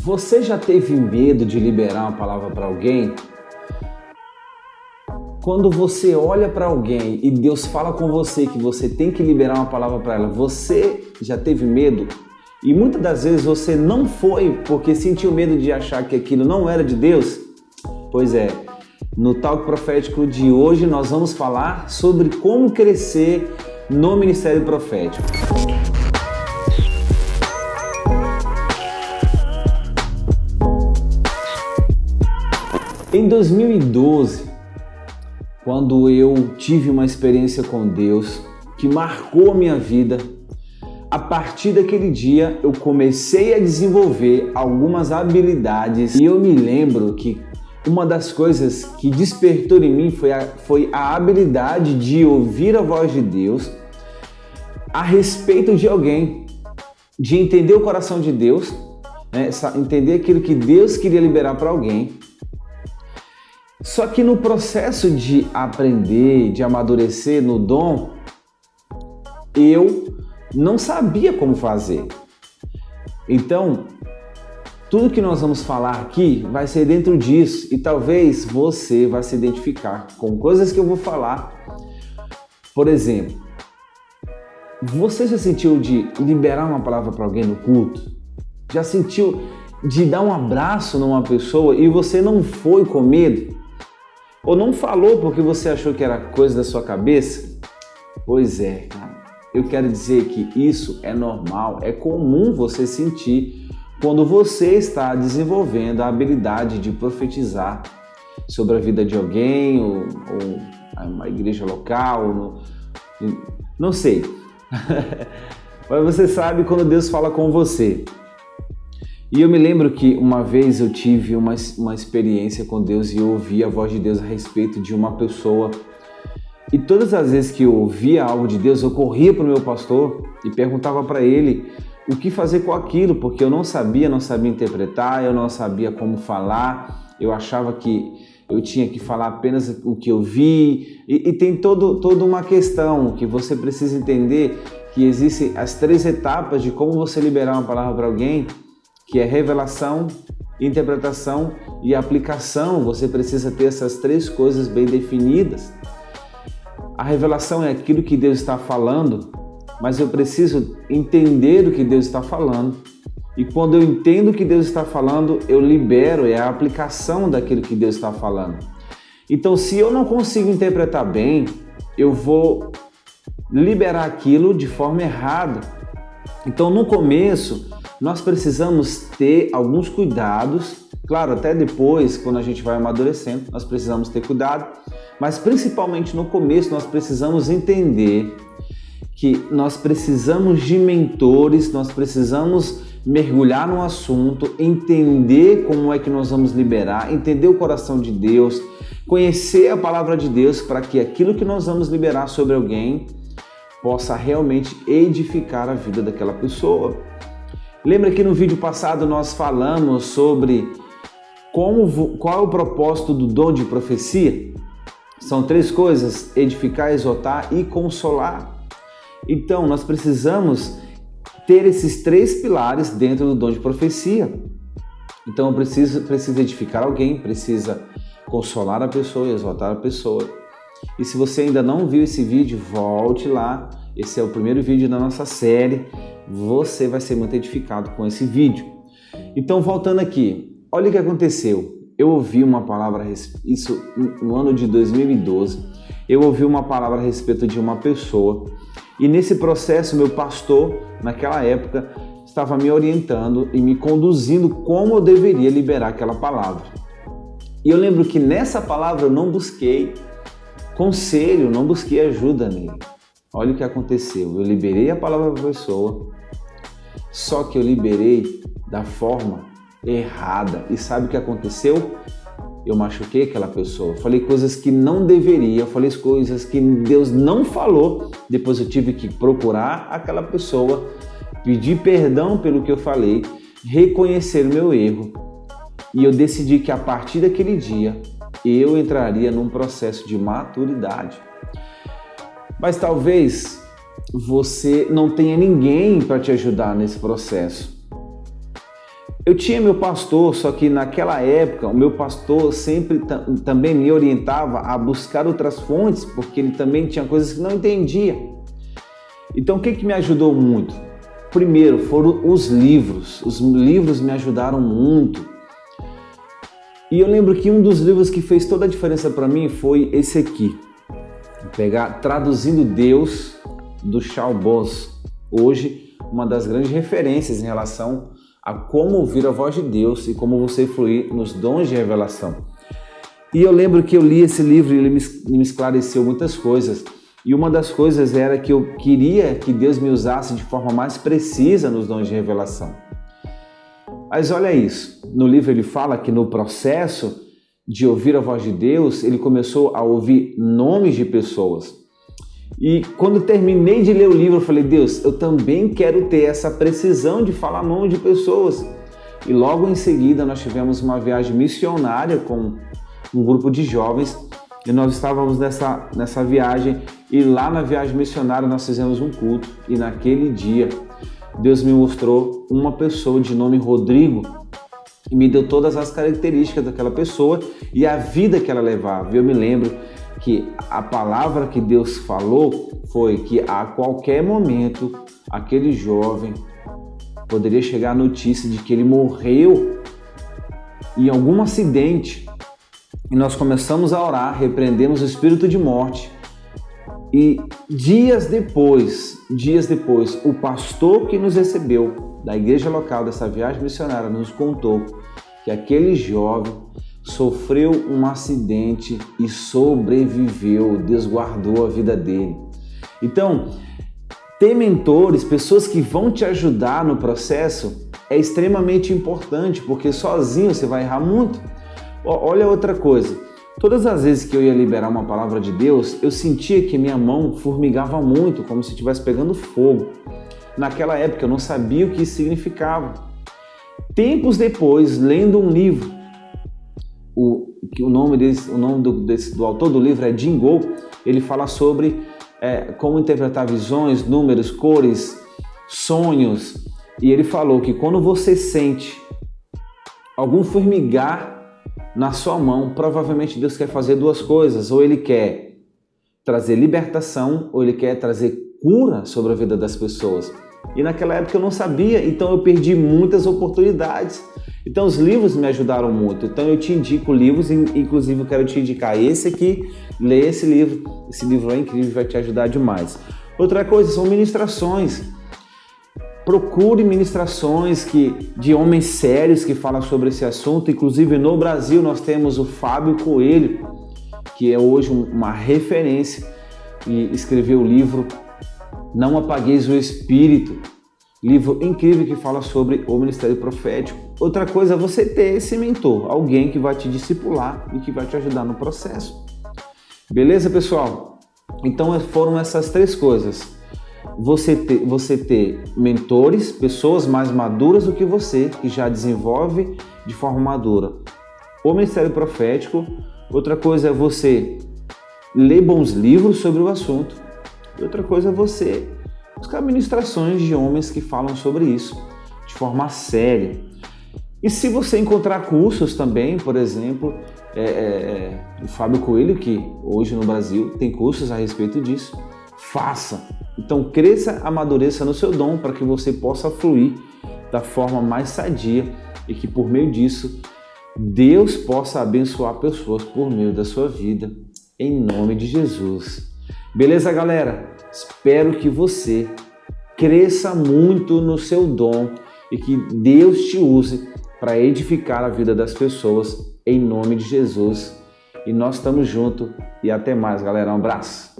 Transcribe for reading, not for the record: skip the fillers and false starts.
Você já teve medo de liberar uma palavra para alguém? Quando você olha para alguém e Deus fala com você que você tem que liberar uma palavra para ela, você já teve medo? E muitas das vezes você não foi porque sentiu medo de achar que aquilo não era de Deus? Pois é, no Talk Profético de hoje nós vamos falar sobre como crescer no ministério profético. Em 2012, quando eu tive uma experiência com Deus que marcou a minha vida, a partir daquele dia eu comecei a desenvolver algumas habilidades e eu me lembro que uma das coisas que despertou em mim foi a habilidade de ouvir a voz de Deus a respeito de alguém, de entender o coração de Deus, né? Entender aquilo que Deus queria liberar para alguém. Só que no processo de aprender, de amadurecer no dom, eu não sabia como fazer. Então, tudo que nós vamos falar aqui vai ser dentro disso e talvez você vai se identificar com coisas que eu vou falar. Por exemplo, você já sentiu de liberar uma palavra para alguém no culto? Já sentiu de dar um abraço numa pessoa e você não foi com medo? Ou não falou porque você achou que era coisa da sua cabeça? Pois é, cara. Eu quero dizer que isso é normal, é comum você sentir quando você está desenvolvendo a habilidade de profetizar sobre a vida de alguém, ou uma igreja local, não sei. Mas você sabe quando Deus fala com você. E eu me lembro que uma vez eu tive uma experiência com Deus e eu ouvi a voz de Deus a respeito de uma pessoa. E todas as vezes que eu ouvia algo de Deus, eu corria para o meu pastor e perguntava para ele o que fazer com aquilo, porque eu não sabia interpretar, eu não sabia como falar, eu achava que eu tinha que falar apenas o que eu vi. E tem toda uma questão que você precisa entender, que existem as 3 etapas de como você liberar uma palavra para alguém, que é revelação, interpretação e aplicação. Você precisa ter essas 3 coisas bem definidas. A revelação é aquilo que Deus está falando, mas eu preciso entender o que Deus está falando. E quando eu entendo o que Deus está falando, eu libero, é a aplicação daquilo que Deus está falando. Então, se eu não consigo interpretar bem, eu vou liberar aquilo de forma errada. Então, no começo, nós precisamos ter alguns cuidados. Claro, até depois, quando a gente vai amadurecendo, nós precisamos ter cuidado. Mas principalmente no começo, nós precisamos entender que nós precisamos de mentores, nós precisamos mergulhar no assunto, entender como é que nós vamos liberar, entender o coração de Deus, conhecer a palavra de Deus para que aquilo que nós vamos liberar sobre alguém possa realmente edificar a vida daquela pessoa. Lembra que no vídeo passado nós falamos sobre qual é o propósito do dom de profecia? São 3 coisas: edificar, exortar e consolar. Então, nós precisamos ter esses 3 pilares dentro do dom de profecia. Então, precisa edificar alguém, precisa consolar a pessoa, exortar a pessoa. E se você ainda não viu esse vídeo, volte lá. Esse é o primeiro vídeo da nossa série. Você vai ser muito edificado com esse vídeo. Então, voltando aqui, olha o que aconteceu. Eu ouvi uma palavra, isso no ano de 2012, eu ouvi uma palavra a respeito de uma pessoa. E nesse processo, meu pastor, naquela época, estava me orientando e me conduzindo como eu deveria liberar aquela palavra. E eu lembro que nessa palavra eu não busquei conselho, não busquei ajuda nele. Olha o que aconteceu. Eu liberei a palavra para a pessoa, só que eu liberei da forma errada. E sabe o que aconteceu? Eu machuquei aquela pessoa, falei coisas que não deveria, falei coisas que Deus não falou. Depois eu tive que procurar aquela pessoa, pedir perdão pelo que eu falei, reconhecer o meu erro. E eu decidi que a partir daquele dia eu entraria num processo de maturidade. Mas talvez você não tenha ninguém para te ajudar nesse processo. Eu tinha meu pastor, só que naquela época o meu pastor sempre também me orientava a buscar outras fontes, porque ele também tinha coisas que não entendia. Então o que me ajudou muito? Primeiro foram os livros me ajudaram muito. E eu lembro que um dos livros que fez toda a diferença para mim foi esse aqui. Vou pegar Traduzindo Deus, do Charles Boss. Hoje, uma das grandes referências em relação a como ouvir a voz de Deus e como você fluir nos dons de revelação. E eu lembro que eu li esse livro e ele me esclareceu muitas coisas. E uma das coisas era que eu queria que Deus me usasse de forma mais precisa nos dons de revelação. Mas olha isso, no livro ele fala que no processo de ouvir a voz de Deus, ele começou a ouvir nomes de pessoas. E quando terminei de ler o livro, eu falei, Deus, eu também quero ter essa precisão de falar nome de pessoas. E logo em seguida nós tivemos uma viagem missionária com um grupo de jovens e nós estávamos nessa viagem e lá na viagem missionária nós fizemos um culto e naquele dia Deus me mostrou uma pessoa de nome Rodrigo e me deu todas as características daquela pessoa e a vida que ela levava. Eu me lembro que a palavra que Deus falou foi que a qualquer momento aquele jovem poderia chegar a notícia de que ele morreu em algum acidente. E nós começamos a orar, repreendemos o espírito de morte. E dias depois, o pastor que nos recebeu da igreja local dessa viagem missionária nos contou que aquele jovem sofreu um acidente e sobreviveu, Deus guardou a vida dele. Então, ter mentores, pessoas que vão te ajudar no processo é extremamente importante, porque sozinho você vai errar muito. Olha outra coisa, todas as vezes que eu ia liberar uma palavra de Deus, eu sentia que minha mão formigava muito, como se estivesse pegando fogo. Naquela época eu não sabia o que isso significava. Tempos depois, lendo um livro, o nome do autor do livro é Jim Go, ele fala sobre como interpretar visões, números, cores, sonhos. E ele falou que quando você sente algum formigar na sua mão, provavelmente Deus quer fazer duas coisas. Ou Ele quer trazer libertação, ou Ele quer trazer cura sobre a vida das pessoas. E naquela época eu não sabia, então eu perdi muitas oportunidades. Então os livros me ajudaram muito. Então eu te indico livros, inclusive eu quero te indicar esse aqui, lê esse livro. Esse livro é incrível, vai te ajudar demais. Outra coisa são ministrações. Procure ministrações de homens sérios que falam sobre esse assunto. Inclusive no Brasil nós temos o Fábio Coelho, que é hoje uma referência e escreveu o livro Não Apagueis o Espírito. Livro incrível que fala sobre o ministério profético. Outra coisa é você ter esse mentor, alguém que vai te discipular e que vai te ajudar no processo. Beleza, pessoal? Então foram essas três coisas. Você ter mentores, pessoas mais maduras do que você, que já desenvolve de forma madura o ministério profético. Outra coisa é você ler bons livros sobre o assunto. E outra coisa é você buscar ministrações de homens que falam sobre isso de forma séria. E se você encontrar cursos também, por exemplo, o Fábio Coelho, que hoje no Brasil tem cursos a respeito disso, faça. Então cresça, amadureça no seu dom para que você possa fluir da forma mais sadia e que por meio disso Deus possa abençoar pessoas por meio da sua vida, em nome de Jesus. Beleza, galera? Espero que você cresça muito no seu dom e que Deus te use para edificar a vida das pessoas, em nome de Jesus. E nós estamos juntos e até mais, galera. Um abraço.